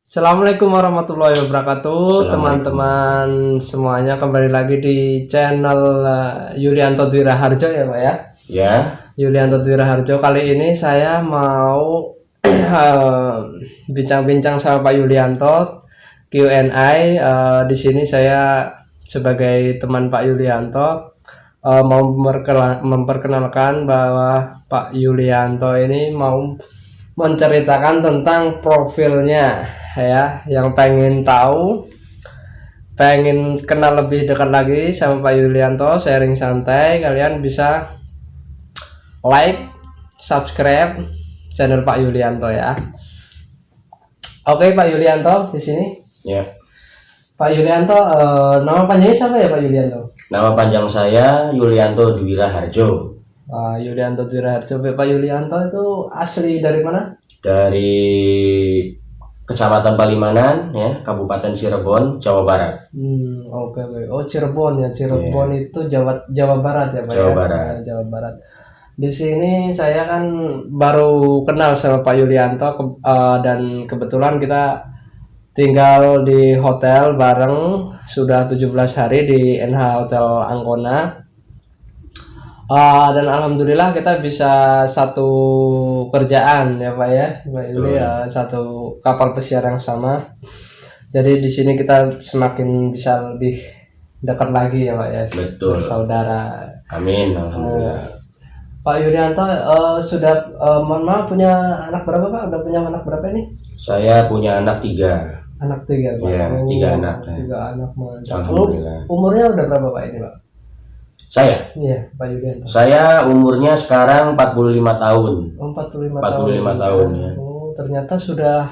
Assalamualaikum warahmatullahi wabarakatuh, teman-teman semuanya, kembali lagi di channel Yulianto Dwi Raharjo ya Pak ya. Ya. Yulianto Dwi Raharjo. Kali ini saya mau bincang-bincang sama Pak Yulianto, Q&A. Di sini saya sebagai teman Pak Yulianto mau memperkenalkan bahwa Pak Yulianto ini mau menceritakan tentang profilnya ya, yang pengen tahu, pengen kenal lebih dekat lagi sama Pak Yulianto, sharing santai, kalian bisa like, subscribe channel Pak Yulianto ya. Oke Pak Yulianto di sini. Ya. Pak Yulianto, nama panjangnya siapa ya Pak Yulianto? Nama panjang saya Yulianto Dwi Raharjo. Yulianto Dwi Raharjo. Pak Yulianto itu asli dari mana? Dari Kecamatan Palimanan, ya, Kabupaten Cirebon, Jawa Barat. Oke. Oh, Cirebon ya. Cirebon itu Jawa Barat ya Pak Jawa ya? Barat. Jawa Barat. Di sini saya kan baru kenal sama Pak Yulianto dan kebetulan kita tinggal di hotel bareng sudah 17 hari di NH Hotel Angkona. Dan alhamdulillah kita bisa satu kerjaan ya Pak ya, Pak Yuli ya, satu kapal pesiar yang sama. Jadi di sini kita semakin bisa lebih dekat lagi ya Pak ya. Betul. Saudara. Amin, alhamdulillah. Pak Yulianto sudah mohon maaf, punya anak berapa Pak? Udah punya anak berapa ini? Saya punya anak 3. Anak 3 Pak. Ya, 3 anak. 3 anak mantap. Alhamdulillah. Umurnya udah berapa Pak ini Pak? Saya? Iya, Pak Yulianto. Saya umurnya sekarang 45 tahun. 45 tahun ya. Oh, ternyata sudah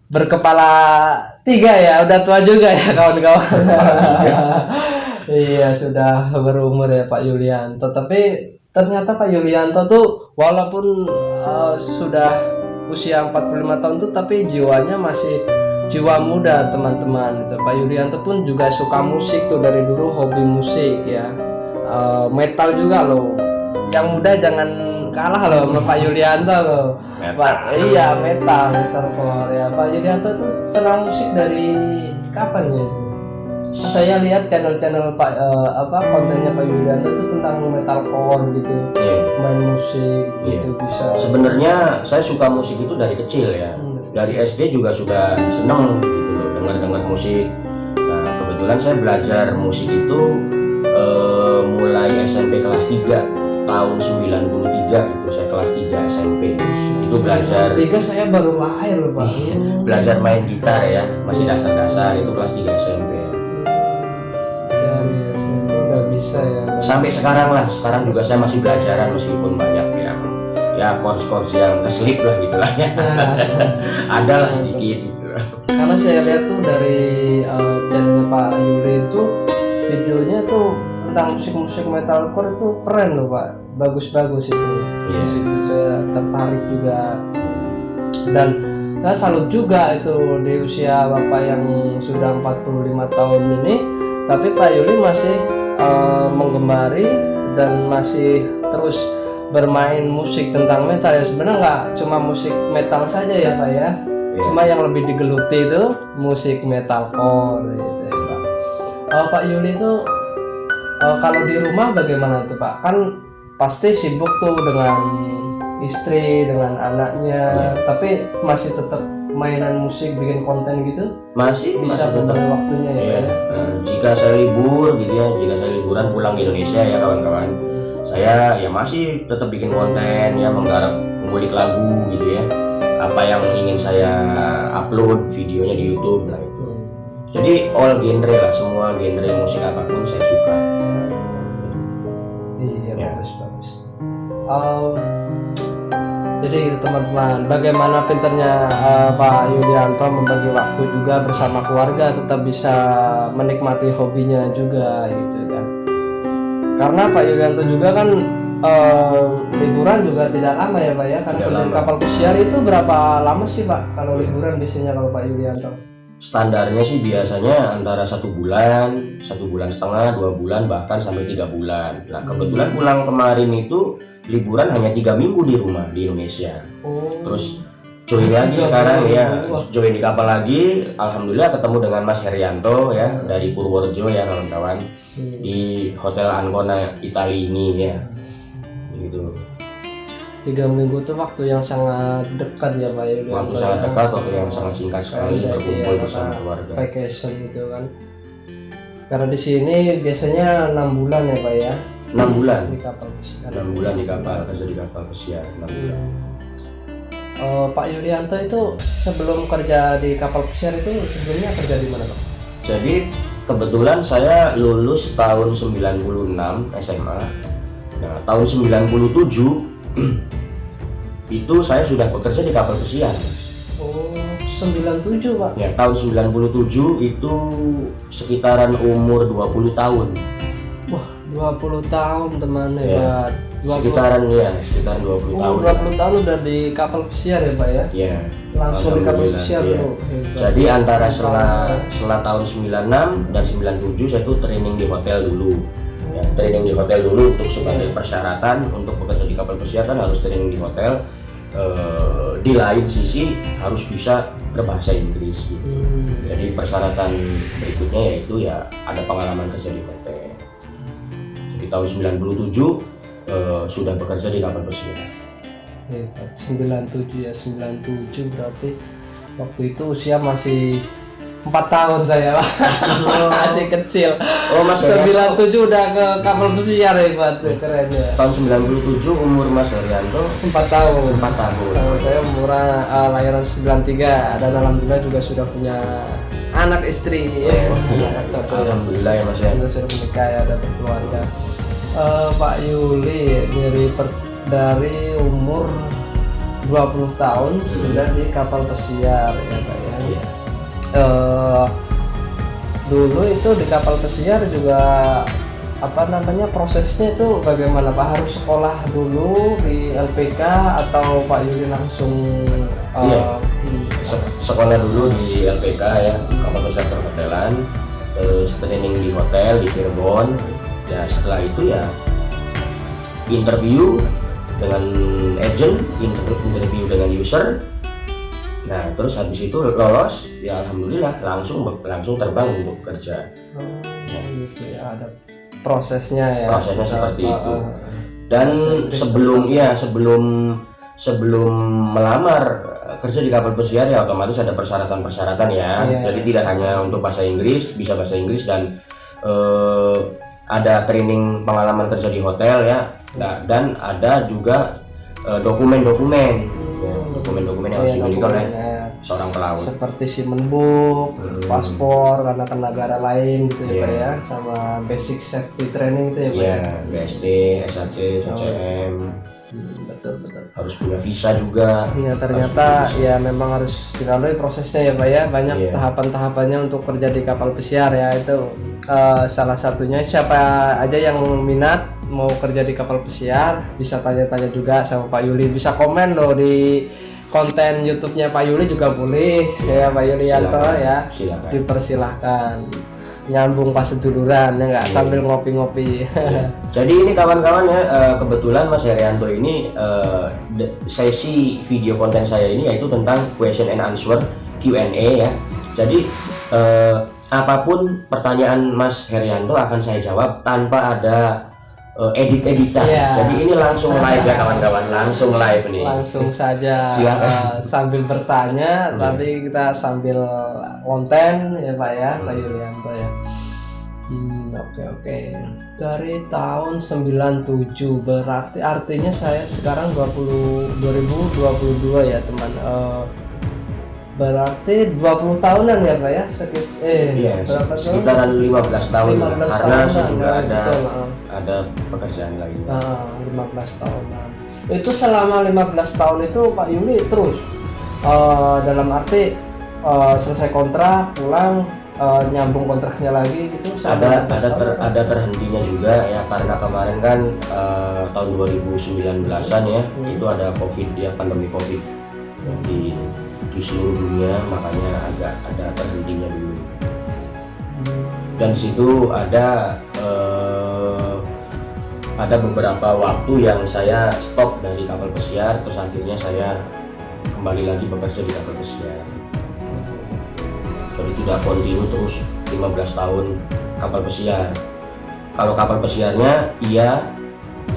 berkepala 3 ya, udah tua juga ya kawan-kawan. Iya, sudah berumur ya Pak Yulianto. Tapi ternyata Pak Yulianto tuh walaupun sudah usia 45 tahun tuh, tapi jiwanya masih jiwa muda teman-teman. Pak Yulianto pun juga suka musik tuh, dari dulu hobi musik ya. Metal juga loh. Yang muda jangan kalah loh sama Pak Yulianto loh. Pak, iya metalcore ya. Pak Yulianto tuh senang musik dari kapan ya? Saya lihat channel-channel kontennya Pak Yulianto itu tentang metalcore gitu. Main musik gitu bisa. Sebenarnya saya suka musik itu dari kecil ya. Dari SD juga sudah seneng gitu loh, dengar musik. Nah, kebetulan saya belajar musik itu mulai SMP kelas 3 tahun 93 itu, saya kelas 3 SMP itu belajar. 3 saya baru lahir Pak. Belajar main gitar ya, masih dasar-dasar, itu kelas 3 SMP ya. SMP udah bisa ya. Sampai sekarang lah, sekarang juga saya masih belajaran meskipun banyak yang ya chords yang keselip lah gitulah ya. Ada lah sedikit gitu. Karena saya lihat tuh dari channel Pak Yuri itu videonya tuh tentang musik-musik metalcore itu keren loh Pak, bagus-bagus itu. Di situ saya tertarik juga, dan saya salut juga itu di usia Bapak yang sudah 45 tahun ini, tapi Pak Yuli masih menggemari dan masih terus bermain musik tentang metal ya. Sebenarnya nggak cuma musik metal saja ya Pak ya, cuma yang lebih digeluti itu musik metalcore gitu ya Pak. Pak Yuli itu kalau di rumah bagaimana tuh Pak? Kan pasti sibuk tuh dengan istri, dengan anaknya, tapi masih tetap mainan musik, bikin konten gitu? Masih bisa tetap waktunya ya. Jika saya libur gitu ya, jika saya liburan pulang ke Indonesia ya kawan-kawan, saya ya masih tetap bikin konten ya, menggarap mengulik lagu gitu ya, apa yang ingin saya upload videonya di YouTube lah itu. Jadi all genre lah, semua genre musik apapun saya suka. Iya ya. Bagus. Jadi gitu teman-teman, bagaimana pinternya Pak Yulianto membagi waktu juga bersama keluarga, tetap bisa menikmati hobinya juga gitu kan. Karena Pak Yulianto juga kan liburan juga tidak lama ya Pak ya, karena dari kapal pesiar itu berapa lama sih Pak kalau liburan biasanya kalau Pak Yulianto? Standarnya sih biasanya antara 1 bulan, 1 bulan setengah, 2 bulan, bahkan sampai 3 bulan. Nah kebetulan pulang kemarin itu liburan hanya 3 minggu di rumah di Indonesia. Terus join lagi sekarang ya, Wah. join di kapal lagi. Alhamdulillah ketemu dengan Mas Herianto ya dari Purworejo ya kawan-kawan, di Hotel Ancona Italia ini ya, gitu. 3 minggu tuh waktu yang sangat dekat ya Pak Yuli. Waktu sangat dekat, waktu yang sangat singkat sekali berkumpul bersama keluarga. Vacation gitu kan. Karena di sini biasanya 6 bulan ya Pak ya. 6 bulan. Di kapal pesiar. 6 bulan di kapal, kerja di kapal pesiar 6 bulan. Pak Yulianto itu sebelum kerja di kapal pesiar itu sebelumnya kerja di mana Pak? Jadi kebetulan saya lulus tahun 96 SMA. Nah, tahun 97 itu saya sudah bekerja di kapal pesiar. Oh, 97 Pak. Ya, tahun 97 itu sekitaran umur 20 tahun. Wah, 20 tahun teman Ya. hebat. 20 Sekitaran 20 tahun. 20 tahun udah di kapal pesiar ya Pak ya? Ya. Langsung di kapal Alhamdulillah, pesiar iya. bro. Hebat. Jadi antara setelah tahun 96 dan 97 saya tuh training di hotel dulu. Ya, training di hotel dulu untuk sebagai persyaratan untuk bekerja di kapal pesiar kan harus training di hotel. Di lain sisi harus bisa berbahasa Inggris gitu. Jadi persyaratan berikutnya yaitu ya ada pengalaman kerja di hotel. Jadi tahun 97 sudah bekerja di kapal pesiar. Hebat. 97 ya, 97 berarti waktu itu usia masih 4 tahun saya Pak. Masih kecil. Oh Mas 97 udah ke kapal pesiar hebat, keren ya. tahun 97 umur Mas Herianto 4 tahun. 4 tahun. Kalau saya umurnya lahiran 93 dan alhamdulillah juga sudah punya anak istri. Anak satu. Alhamdulillah ya Mas ya. Kita sudah menikah ya, ada berkeluarga. Pak Yuli dari umur 20 tahun sudah di kapal pesiar ya Pak ya. Iya. Dulu itu di kapal pesiar juga apa namanya prosesnya itu bagaimana Pak? Harus sekolah dulu di LPK atau Pak Yuli langsung Iya. Sekolah dulu di LPK ya, kapal pesiar perhotelan, terus training di hotel di Cirebon. Ya setelah itu ya interview dengan agent, interview dengan user. Nah terus habis itu lolos ya alhamdulillah langsung terbang untuk bekerja. Gitu ya, ada prosesnya ya. Prosesnya seperti itu. Dan sebelum melamar kerja di kapal pesiar ya otomatis ada persyaratan-persyaratan ya. Iya. Jadi tidak hanya untuk bahasa Inggris, bisa bahasa Inggris dan ada training pengalaman kerja di hotel ya. Nah, dan ada juga dokumen-dokumen yang harus dimiliki oleh seorang pelaut. Seperti Seaman Book, paspor karena ke negara lain gitu ya Iya. Pak ya, sama basic safety training itu ya Pak. Iya, BSD, SAT, CCM. Betul. Harus punya visa juga. Iya ternyata ya memang harus dilalui prosesnya ya Pak ya, banyak Iya. tahapan-tahapannya untuk kerja di kapal pesiar ya. Itu salah satunya siapa aja yang minat mau kerja di kapal pesiar bisa tanya-tanya juga sama Pak Yuli, bisa komen loh di konten YouTube-nya Pak Yuli juga boleh ya Pak Yulianto ya. Silakan. Dipersilahkan nyambung pas seduluran ya nggak, sambil ngopi-ngopi. Jadi ini kawan-kawan ya, kebetulan Mas Herianto ini sesi video konten saya ini yaitu tentang question and answer Q&A ya. Jadi apapun pertanyaan Mas Herianto akan saya jawab tanpa ada edit-editan. Iya. Jadi ini langsung live ya kawan-kawan, langsung live nih. Langsung saja Silakan. sambil bertanya tapi kita sambil konten ya Pak ya, Pak Yulianto ya. Oke. Dari tahun 97 berarti artinya saya sekarang 2022 ya teman. Berarti 20 tahunan ya Pak ya? Iya, berapa tahun? sekitaran 15 tahun 15 karena saya tahunan, juga ya, ada betul, ada pekerjaan lain. 15 tahunan. Itu selama 15 tahun itu Pak Yuli terus dalam arti selesai kontrak pulang nyambung kontraknya lagi gitu. Ada terhentinya juga ya karena kemarin kan tahun 2019-an ya itu ada COVID ya, pandemi COVID di seluruh dunia, makanya agak ada terhentinya dulu. Dan di situ ada beberapa waktu yang saya stop dari kapal pesiar, terus akhirnya saya kembali lagi bekerja di kapal pesiar. Jadi tidak kontinu terus 15 tahun kapal pesiar. Kalau kapal pesiarnya iya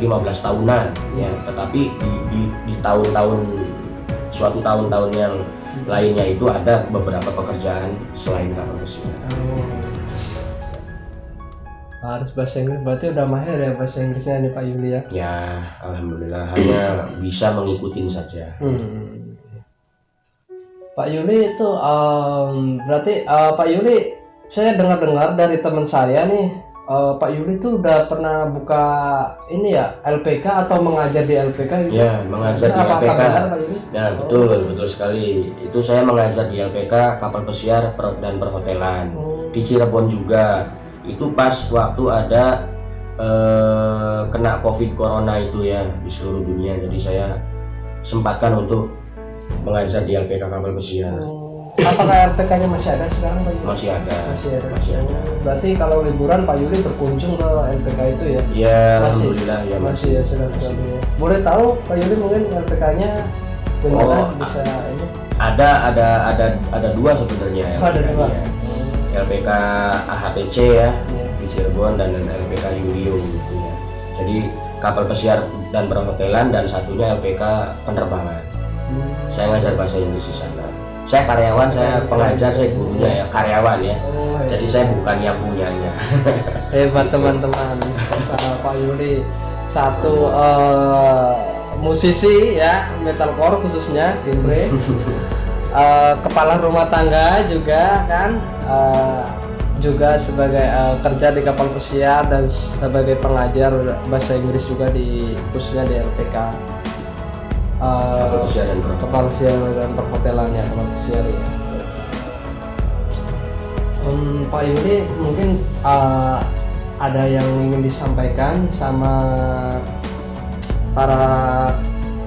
15 tahunan ya, tetapi di tahun-tahun suatu tahun-tahun yang lainnya itu ada beberapa pekerjaan selain kapal pesiar. Harus bahasa Inggris, berarti udah mahir ya bahasa Inggrisnya nih Pak Yuli ya? Ya, alhamdulillah hanya bisa mengikutin saja. Pak Yuli itu berarti Pak Yuli, saya dengar-dengar dari teman saya nih, Pak Yuli itu udah pernah buka ini ya LPK atau mengajar di LPK gitu? Ya, mengajar di Apa LPK. benar, Pak Yuli? Ya, betul sekali. Itu saya mengajar di LPK kapal pesiar dan perhotelan di Cirebon juga. Itu pas waktu ada kena COVID corona itu ya di seluruh dunia. Jadi saya sempatkan untuk mengajar di LPK kapal pesiar. Apakah LPK-nya masih ada sekarang Pak Yuli? Masih ada. Masih ada. Berarti kalau liburan Pak Yuli berkunjung ke LPK itu ya? Ya, Masih. alhamdulillah ya Masih ya silaturahmi. Boleh tahu Pak Yuli mungkin LPK-nya gimana bisa ini? Ada dua sebenarnya. Ada dua. LPK AHTC ya di Cirebon dan LPK Yulium gitu ya. Jadi kapal pesiar dan perhotelan, dan satunya LPK penerbangan. Saya ngajar bahasa Inggris di sana. Saya karyawan, saya pengajar, saya gurunya ya, karyawan ya. Jadi saya bukan yang punyanya. Hebat teman-teman. Sama Pak Yuli, satu musisi ya, metalcore khususnya genre. Kepala rumah tangga juga kan, juga sebagai kerja di kapal pesiar dan sebagai pengajar bahasa Inggris juga di khususnya di LPK kapal pesiar dan perhotelan ya, kapal pesiar ya. Pak Yuli mungkin ada yang ingin disampaikan sama para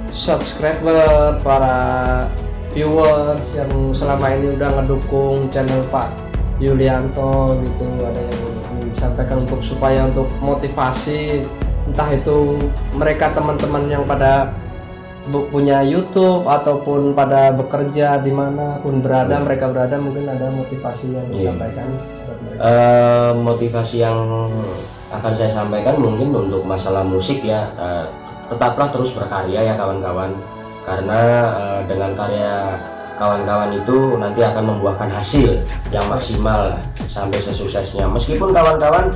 subscriber, para viewers yang selama ini udah ngedukung channel Pak Yulianto gitu, ada yang ingin disampaikan untuk supaya untuk motivasi, entah itu mereka teman-teman yang pada punya YouTube ataupun pada bekerja dimanapun berada mereka berada, mungkin ada motivasi yang disampaikan buat mereka. Motivasi yang akan saya sampaikan mungkin untuk masalah musik ya, tetaplah terus berkarya ya kawan-kawan. Karena dengan karya kawan-kawan itu nanti akan membuahkan hasil yang maksimal sampai sesuksesnya. Meskipun kawan-kawan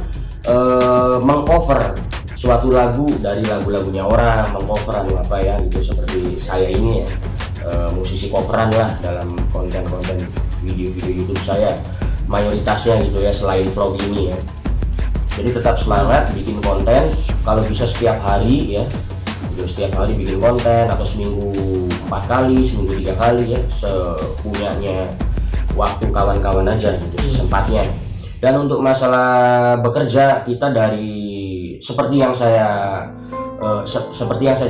mengcover suatu lagu dari lagu-lagunya orang, mengcover apa ya gitu, seperti saya ini ya, musisi coveran lah dalam konten-konten video-video YouTube saya mayoritasnya gitu ya, selain vlog ini ya. Jadi tetap semangat bikin konten, kalau bisa setiap hari ya. Setiap hari bikin konten, atau seminggu 4 kali, seminggu 3 kali ya, sepunyanya waktu kawan-kawan aja gitu, sempatnya. Dan untuk masalah bekerja, kita dari seperti yang saya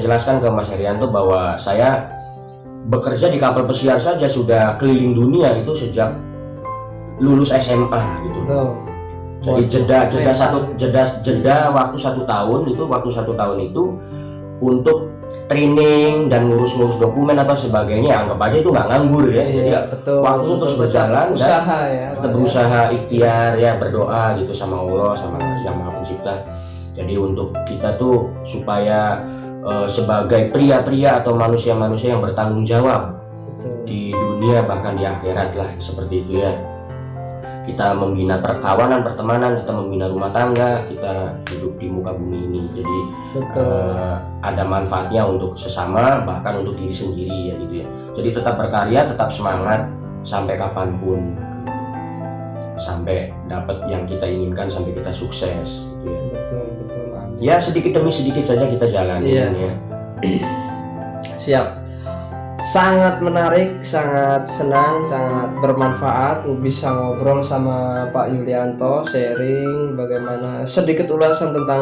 jelaskan ke Mas Herianto, bahwa saya bekerja di kapal pesiar saja sudah keliling dunia itu sejak lulus SMA gitu. Jadi jeda waktu 1 tahun itu untuk training dan ngurus-ngurus dokumen apa sebagainya, anggap aja itu nggak nganggur ya. Jadi waktu itu terus berjalan, usaha ya, tetap berusaha, ikhtiar ya, berdoa gitu sama Allah, sama Yang Maha Pencipta. Jadi untuk kita tuh supaya sebagai pria-pria atau manusia-manusia yang bertanggung jawab di dunia bahkan di akhirat lah, seperti itu ya. Kita membina perkawanan, pertemanan, kita membina rumah tangga, kita hidup di muka bumi ini. Jadi ada manfaatnya untuk sesama, bahkan untuk diri sendiri ya gitu ya. Jadi tetap berkarya, tetap semangat sampai kapanpun, sampai dapat yang kita inginkan, sampai kita sukses gitu ya. Betul. Ya sedikit demi sedikit saja kita jalani ya. Siap. Sangat menarik, sangat senang, sangat bermanfaat bisa ngobrol sama Pak Yulianto, sharing bagaimana sedikit ulasan tentang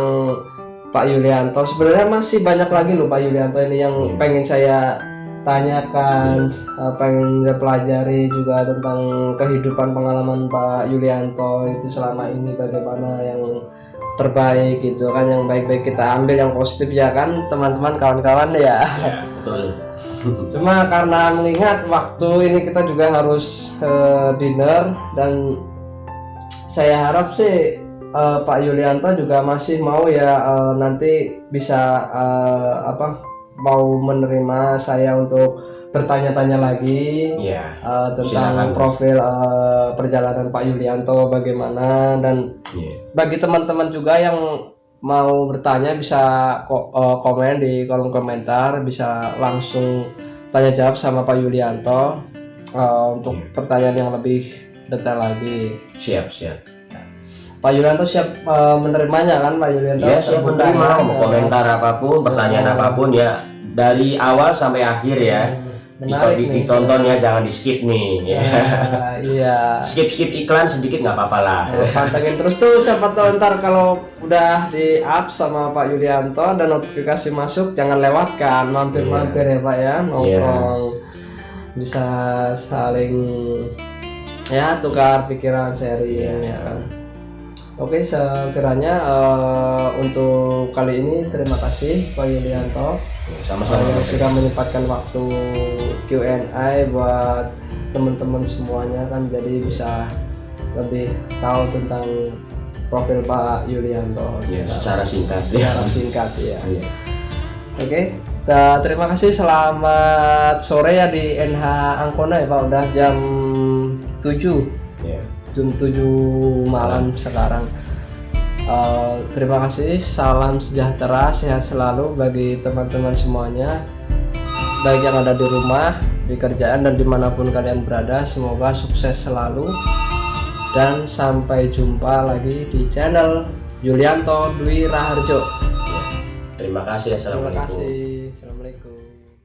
Pak Yulianto. Sebenarnya masih banyak lagi loh Pak Yulianto ini yang pengen saya tanyakan, pengen saya pelajari juga tentang kehidupan pengalaman Pak Yulianto itu selama ini, bagaimana yang terbaik gitu kan, yang baik-baik kita ambil, yang positif ya kan teman-teman, kawan-kawan ya. Ya, betul. Cuma karena mengingat waktu ini kita juga harus dinner, dan saya harap sih Pak Yulianto juga masih mau ya nanti bisa mau menerima saya untuk bertanya-tanya lagi Ya, tentang silakan. profil perjalanan Pak Yulianto bagaimana, dan Ya. bagi teman-teman juga yang mau bertanya bisa komen di kolom komentar, bisa langsung tanya jawab sama Pak Yulianto untuk pertanyaan yang lebih detail lagi. Siap. Pak Yulianto siap menerimanya kan, Pak Yulianto? Ya, siap terbuka menerima ya. mau komentar apapun, pertanyaan apapun ya, dari awal sampai akhir ya. Menarik nih. Ditonton ya, jangan di skip nih ya. Iya. Skip iklan sedikit nggak apa-apa lah. Pantengin terus tuh, siapa tahu ntar kalau udah di up sama Pak Yulianto dan notifikasi masuk, jangan lewatkan, mampir-mampir ya Pak ya, nongkrong. Bisa saling ya tukar pikiran, sharing ya kan. Oke, sekiranya untuk kali ini terima kasih Pak Yulianto Sama-sama. yang sudah menyempatkan waktu Q&A buat teman-teman semuanya kan, jadi bisa lebih tahu tentang profil Pak Yulianto Ya, secara singkat. secara singkat ya. Iya. Oke, terima kasih, selamat sore ya di NH Angkona ya Pak, udah jam 7 Ya. jam 7 malam sekarang. Terima kasih, salam sejahtera, sehat selalu bagi teman-teman semuanya, baik yang ada di rumah, di kerjaan, dan dimanapun kalian berada. Semoga sukses selalu, dan sampai jumpa lagi di channel Yulianto Dwi Raharjo. Terima kasih. Terima Assalamualaikum. kasih, assalamualaikum.